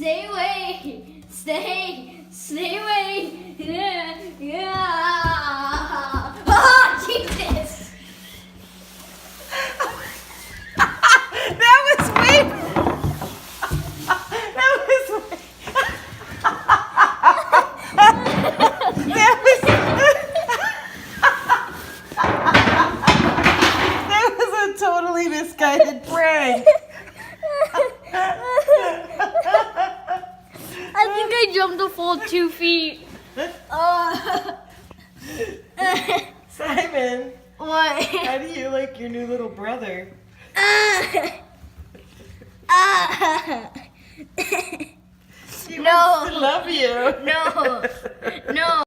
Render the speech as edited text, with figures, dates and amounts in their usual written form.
Stay away. Stay away. Yeah. Oh, Jesus. That was way. That was way. That was a totally misguided prank. I think I jumped a full 2 feet. Simon, What? how do you like your new little brother? He No. wants to love you. No. No.